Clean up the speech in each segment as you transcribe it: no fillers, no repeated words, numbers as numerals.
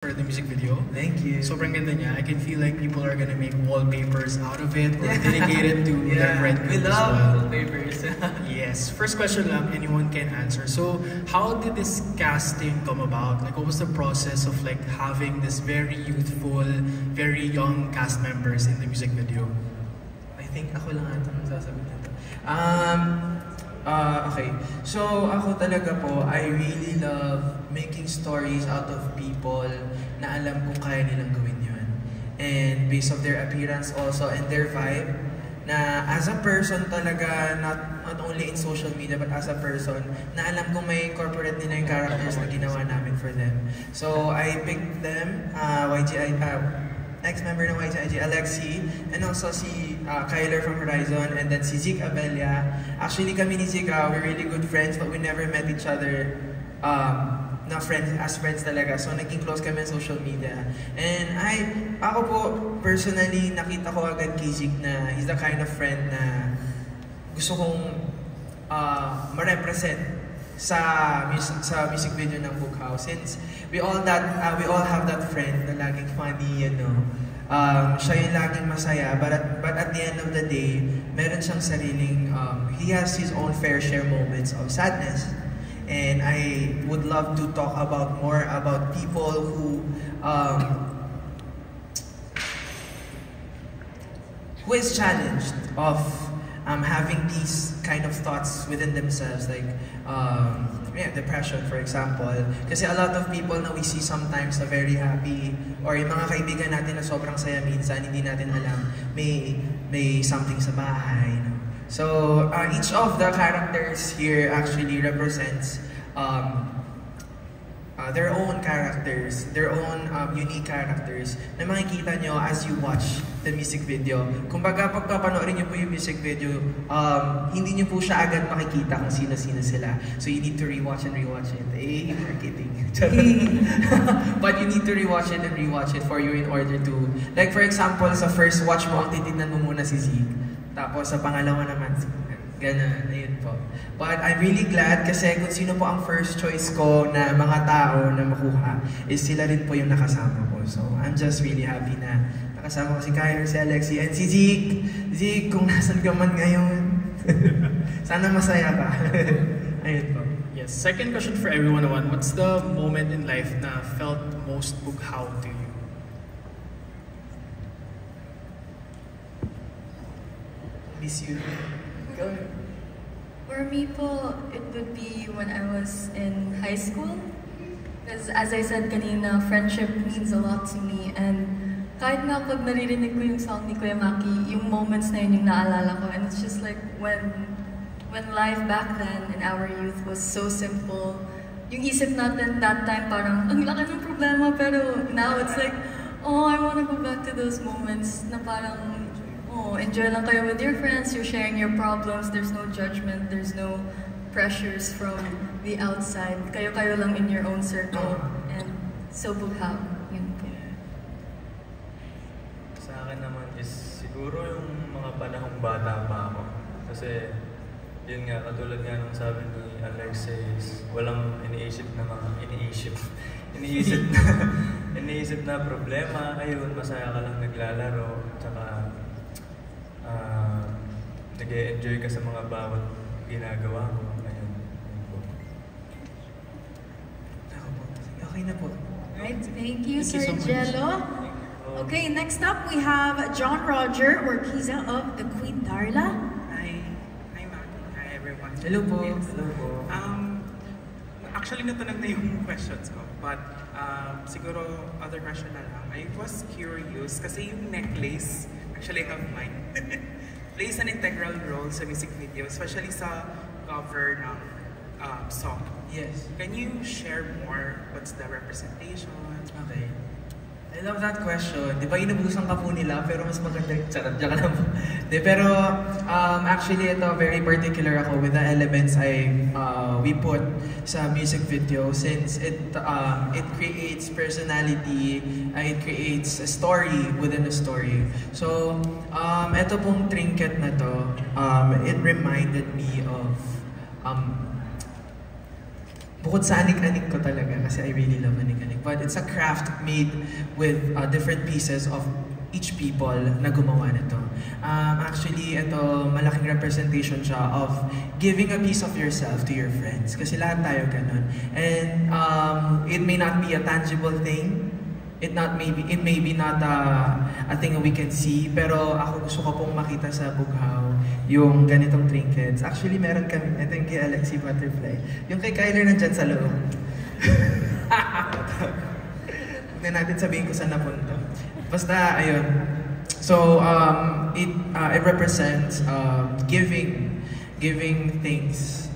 for the music video. Thank you. Sobrang ganda niya. I can feel like people are gonna make wallpapers out of it or dedicate it to their friend we group as love well. wallpapers. Yes. First question lang, anyone can answer. So, how did this casting come about? Like, what was the process of like having this very youthful, very young cast members in the music video? I think ako lang ata magsasagot nito. Okay. So, ako talaga po, I really love making stories out of people na alam kong kaya nilang gawin yun. And based of their appearance also and their vibe, na as a person talaga, not only in social media, but as a person, na alam kong may incorporate nila yung characters na ginawa namin for them. So, I picked them, ex-member ng YGIG, Alexi, and also si Kyler from Horizon, and then si Zeke Abella. Actually, kami ni Zeke, we're really good friends, but we never met each other na friends, as friends talaga. So, naging close kami sa social media. And ako po, personally, nakita ko agad kay Zeke na he's the kind of friend na gusto kong ma-represent sa music video ng Bookhouse, since we all have that friend na laging funny, siya yung laging masaya, but at the end of the day, meron siyang sariling he has his own fair share moments of sadness, and I would love to talk about more about people who is challenged of having these kind of thoughts within themselves, like depression, for example. Kasi a lot of people na we see sometimes na very happy, or yung mga kaibigan natin na sobrang saya minsan, hindi natin alam, may something sa bahay. No? So, each of the characters here actually represents their own characters, their own unique characters na makikita nyo as you watch the music video. Kumbaga, pagpapanoorin nyo po yung music video, hindi nyo po siya agad makikita kung sino-sino sila. So you need to rewatch and rewatch it. Marketing. But you need to rewatch it and rewatch it for you in order to, like for example, sa first watch mo, ang titignan mo muna si Zeke. Tapos sa pangalawa naman, ganun, ayun po. But I'm really glad kasi kung sino po ang first choice ko na mga tao na makuha is sila rin po yung nakasama ko. So I'm just really happy na nakasama ko si Kyler, si Alexi, and si Zeke. Zeke, kung nasan ka man ngayon, sana masaya ka. Ayun po. Yes. Second question for everyone naman, what's the moment in life na felt most Bookhow to you? Miss you. Go ahead. For me po, it would be when I was in high school. Because as I said kanina, friendship means a lot to me. And kahit nga pag naririnig ko yung song ni Kuya Maki, yung moments na yun yung naalala ko. And it's just like when life back then in our youth was so simple, yung isip natin that time parang, ang laki ng problema, pero now it's like, oh, I wanna go back to those moments na parang, oh, enjoy lang kayo with your friends, you're sharing your problems, there's no judgment, there's no pressures from the outside. Kayo-kayo lang in your own circle. And so Bookhow, yun po. Sa akin naman is siguro yung mga panahong bata pa ako. Kasi yun nga, katulad nga nung sabi ni Alexis, walang iniisip na problema. Ayun, masaya ka lang naglalaro, tsaka nag-e-enjoy ka sa mga bawat ginagawa mo. Ayun. Okay na po. Alright, thank you, Thank you Sir so much. Jello. Okay, next up we have John Roger Orquiza of the Queen Darla. Hi, Maki. Hi, everyone. Hello po. Yes. Hello po. Actually, natunog na yung questions ko. But, siguro, other question na lang. I was curious kasi yung necklace, actually I have mine, plays an integral role sa music video, especially sa cover ng song. Yes. Can you share more? What's the representation? Okay. I love that question. Di ba inubusan ka po nila, pero mas maganda yung charot. Diyan ka lang po. Di, pero actually ito, very particular ako with the elements we put sa music video, since it creates personality, it creates a story within a story. So, ito pong trinket na to, it reminded me of bukod sa anik-anik ko talaga, kasi I really love anik-anik, but it's a craft made with different pieces of each people na gumawa nito. Actually, ito, malaking representation siya of giving a piece of yourself to your friends. Kasi lahat tayo ganun. And it may not be a tangible thing. It may be not a thing we can see. Pero ako gusto ko pong makita sa Bughaw yung ganitong trinkets. Actually, meron kami. Ito yung kay Alexi Butterfly. Yung kay Kyler nandyan sa loob. Huwag na natin sabihin kung saan napunta. Basta, ayun. So, it represents giving things,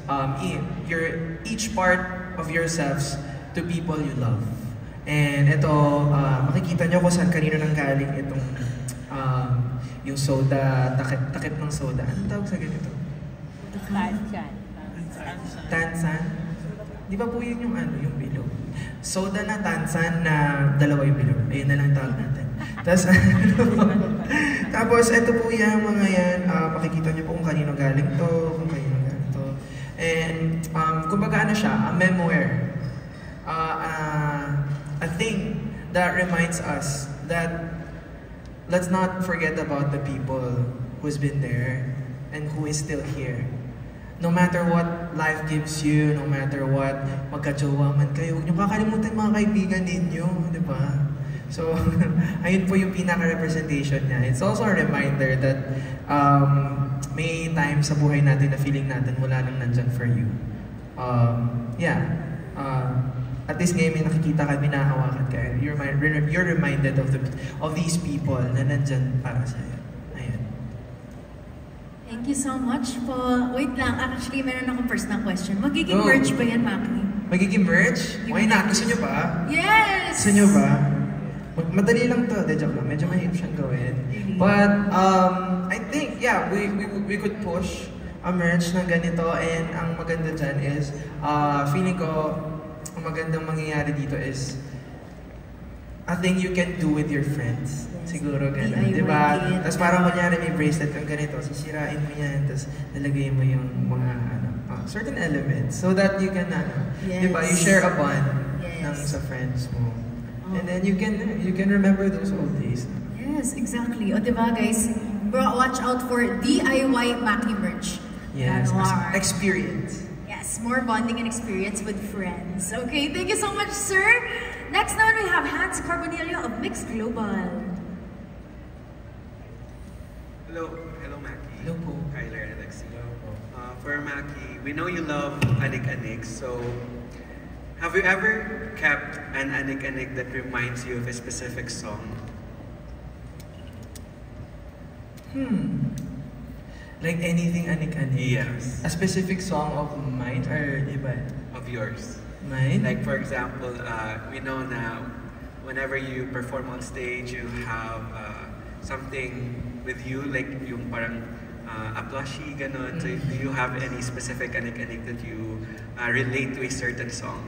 each part of yourselves to people you love. And ito, makikita nyo kung saan kanino nang galing itong yung soda, takip ng soda. Anong tawag sa ganito? Tansan. Tansan? Di ba po yun yung ano, yung bilog? Soda na tansan na dalawa yung bilog. Ayun na lang tawag natin. Tapos ito po yung mga yan, makikita nyo po kung kanino galing to, kung kanino galing to. And kumbaga ano siya, a memoir. A thing that reminds us that let's not forget about the people who's been there and who is still here. No matter what life gives you, no matter what magkajowa man kayo, huwag niyo kakalimutan mga kaibigan ninyo, di ba? So, ayun po yung pinaka-representation niya. It's also a reminder that may times sa buhay natin na feeling natin wala nang nandyan for you. At least ngayon may nakikita ka, minahawakan ka. You're reminded of these people na nandyan para sa'yo. Ayun. Thank you so much po. Wait lang, actually meron akong personal question. Magiging Go. merch ba yan, Maki? Magiging merch? Why not? Gusto nyo ba? Yes! Gusto nyo ba? Madali lang to, de joke lang. Medyo mahirap siyang gawin. But, I think, yeah, we could push a merch na ganito, and ang maganda dyan is, feeling ko, ang magandang mangyayari dito is, a thing you can do with your friends. Yes. Siguro ganun, DIY di ba? kit. Tapos parang kunyari may bracelet kang ganito, sisirain mo yan, tapos lalagay mo yung mga certain elements so that you can, di ba, you share a bond ng sa friends mo. And then you can remember those old days. Yes, exactly. O diba guys, watch out for DIY Maki merch. Yes, Ganon. experience. Yes, more bonding and experience with friends. Okay, thank you so much, sir. Next naman we have Hans Carbonillo of Mix Global. Hello, Maki. Hello po. Kyler and Alexi. For Maki, we know you love anik-anik, so have you ever kept an anik-anik that reminds you of a specific song? Like anything anik-anik? Yes. A specific song of mine or iba? Of yours. Mine? Like for example, we know now, whenever you perform on stage, you have something with you, like yung parang a plushie, ganon. So do you have any specific anik-anik that you relate to a certain song?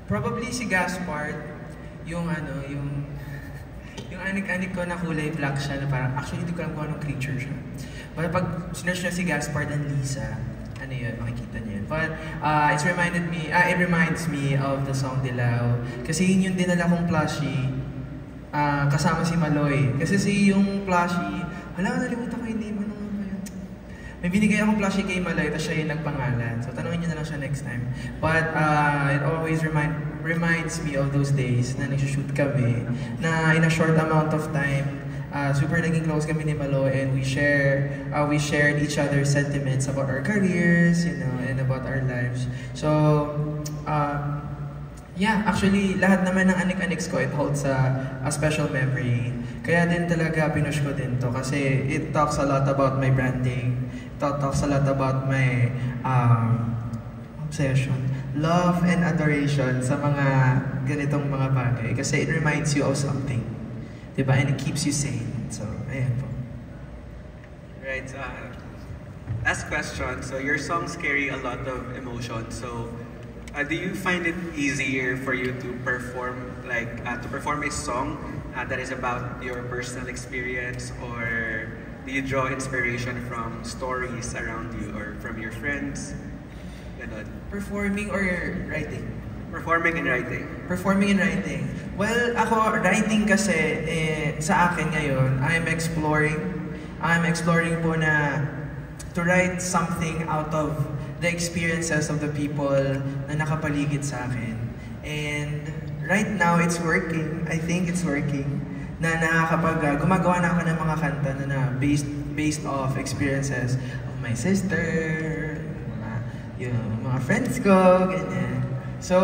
Probably si Gaspard, yung anik-anik ko na kulay black siya, na parang, actually hindi ko alam kung anong creature siya. But pag sinerch na si Gaspard and Lisa, ano yun, makikita niyo yun. But it reminds me of the song Dilaw. Kasi yun yung dinala kong plushie, kasama si Maloy. Kasi yung plushie, nalimutan ko yung name, ano nga ba yun? May binigay akong plushie kay Maloy, tapos siya yung nagpangalan. So tanungin niyo na lang siya next time. But it always reminds me of those days na nag-shoot kami, na in a short amount of time, super naging close kami ni Malo, and we shared each other's sentiments about our careers, and about our lives. So, yeah, actually, lahat naman ng anik-aniks ko, it holds a special memory. Kaya din talaga pinush ko din to, kasi it talks a lot about my branding. It talks a lot about my obsession, love and adoration sa mga ganitong mga bagay. Kasi it reminds you of something. Diba? And it keeps you sane. So, ayan po. Right. Last question. So your songs carry a lot of emotion. So do you find it easier for you to perform a song that is about your personal experience, or do you draw inspiration from stories around you or from your friends? Ganon. Performing or writing? Performing and writing. Performing and writing. Well, ako, writing kasi, sa akin ngayon, I'm exploring po na to write something out of the experiences of the people na nakapaligid sa akin. And right now, it's working. I think it's working. Na nakakapag, gumagawa na ako ng mga kanta na based off experiences of my sister, yung mga friends ko, ganyan. So,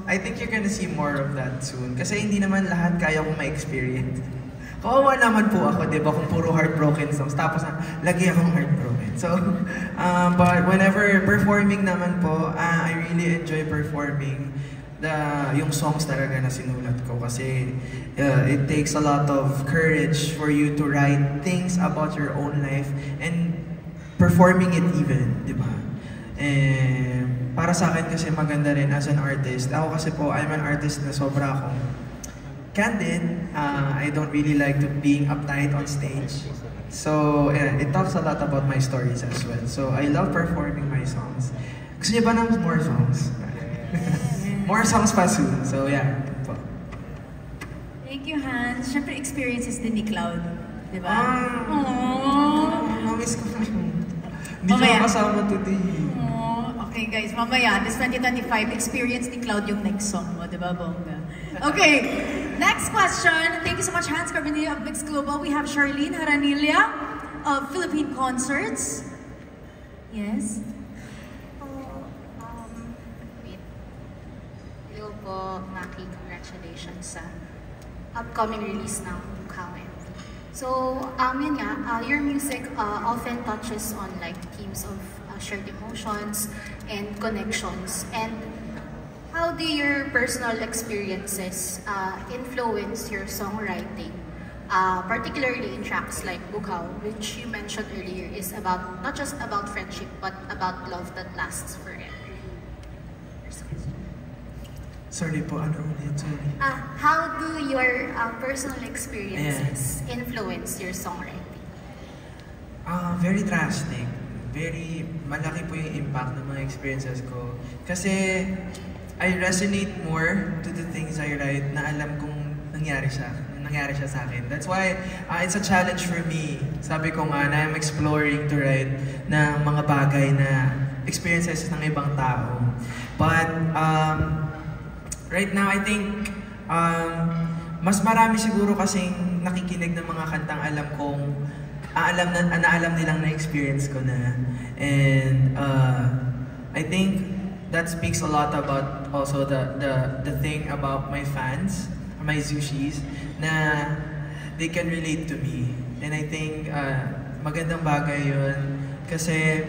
I think you're gonna see more of that soon. Kasi hindi naman lahat kaya kong ma-experience. Kawawa naman po ako, di ba, kung puro heartbroken songs. Tapos, lagi akong heartbroken. So, but whenever performing naman po, I really enjoy performing yung songs talaga na sinulat ko. Kasi it takes a lot of courage for you to write things about your own life and performing it even, di ba? Para sa akin kasi maganda rin as an artist. Ako kasi po, I'm an artist na sobra akong candid. I don't really like being uptight on stage. So, yeah, it talks a lot about my stories as well. So, I love performing my songs. Gusto niyo ba ng more songs? More songs pa soon. So, yeah. Thank you, Hans. Siyempre, experiences din ni Cloud. Di ba? Namiss ko na. Hindi siya kasama today. Okay guys, mamaya, this 2025 experience ni Cloud yung next song mo, di ba, bongga? Okay, next question. Thank you so much, Hans Carbonillo of Mix Global. We have Charlene Haranilia of Philippine Concerts. Yes? Hello po, Maki. Congratulations sa upcoming release ng Bukawi. So, yun nga, your music often touches on like themes of shared emotions and connections. And how do your personal experiences influence your songwriting? Particularly in tracks like Bukaw, which you mentioned earlier is about not just about friendship but about love that lasts forever. Sorry po, ano ulit? Sorry. How do your personal experiences influence your songwriting? Very drastic. Very malaki po yung impact ng mga experiences ko. Kasi I resonate more to the things I write na alam kong nangyari siya sa akin. That's why it's a challenge for me. Sabi ko nga na I'm exploring to write ng mga bagay na experiences ng ibang tao. But right now I think mas marami siguro kasing nakikinig ng mga kantang alam kong alam nilang na-experience ko na. And I think that speaks a lot about also the thing about my fans, my Zushis, na they can relate to me. And I think magandang bagay yun. Kasi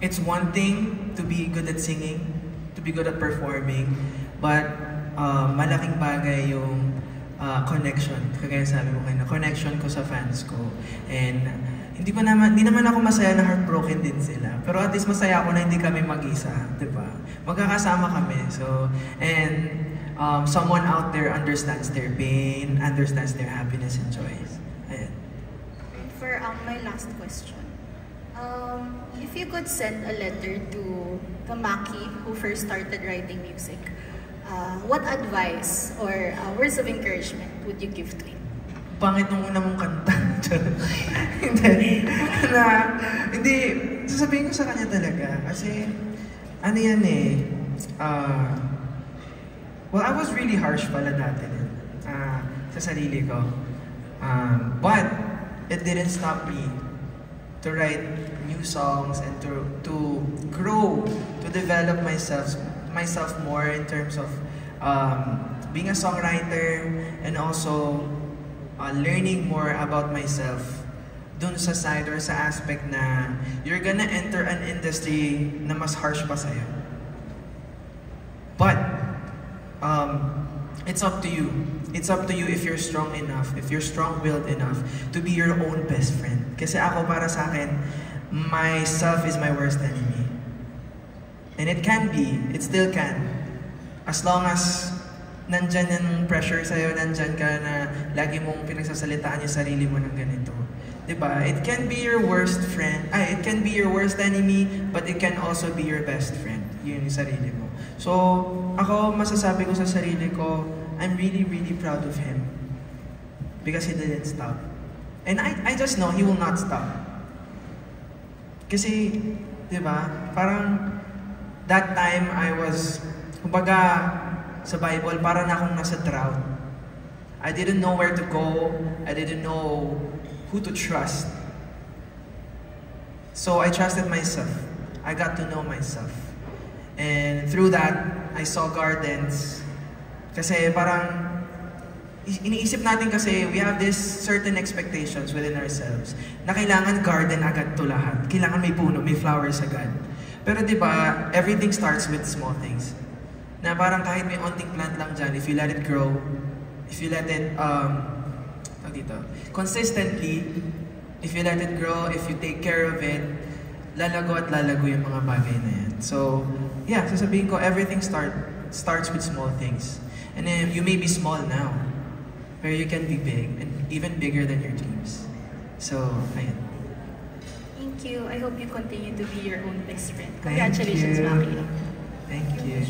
it's one thing to be good at singing, to be good at performing, but malaking bagay yung connection, kagaya sabi mo kayo, connection ko sa fans ko. And hindi naman ako masaya na heartbroken din sila. Pero at least masaya ako na hindi kami mag-isa, di ba? Magkakasama kami. So, and someone out there understands their pain, understands their happiness and joys. Ayan. And for my last question, if you could send a letter to the Maki who first started writing music, what advice or words of encouragement would you give to him? Pangit nung una mong kanta. Hindi, sasabihin ko sa kanya talaga. Kasi, ano yan well, I was really harsh pala dati sa sarili ko. But, it didn't stop me to write new songs and to grow, to develop myself more in terms of being a songwriter and also learning more about myself dun sa side or sa aspect na you're gonna enter an industry na mas harsh pa sa'yo. But it's up to you. It's up to you if you're strong enough, if you're strong-willed enough to be your own best friend. Kasi ako, para sa akin, myself is my worst enemy. And it can be, it still can. As long as nandyan yung pressure sa'yo, nandyan ka na lagi mong pinagsasalitaan yung sarili mo ng ganito. Diba? It can be your worst friend, it can be your worst enemy, but it can also be your best friend. Yun yung sarili mo. So, ako masasabi ko sa sarili ko, I'm really, really proud of him. Because he didn't stop. And I just know he will not stop. Kasi, di ba, parang that time I was, kumbaga, sa Bible, parang akong nasa drought. I didn't know where to go. I didn't know who to trust. So I trusted myself. I got to know myself. And through that, I saw gardens. Kasi parang, iniisip natin kasi we have this certain expectations within ourselves na kailangan garden agad to lahat. Kailangan may puno, may flowers agad. Pero di ba, everything starts with small things. Na parang kahit may onting plant lang dyan, if you let it grow, if you let it, consistently, if you let it grow, if you take care of it, lalago at lalago yung mga bagay na yan. So, yeah, sasabihin ko, everything starts with small things. And then, you may be small now, where you can be big, and even bigger than your dreams. So, ayan. Thank you. I hope you continue to be your own best friend. Congratulations, Maki. Thank you.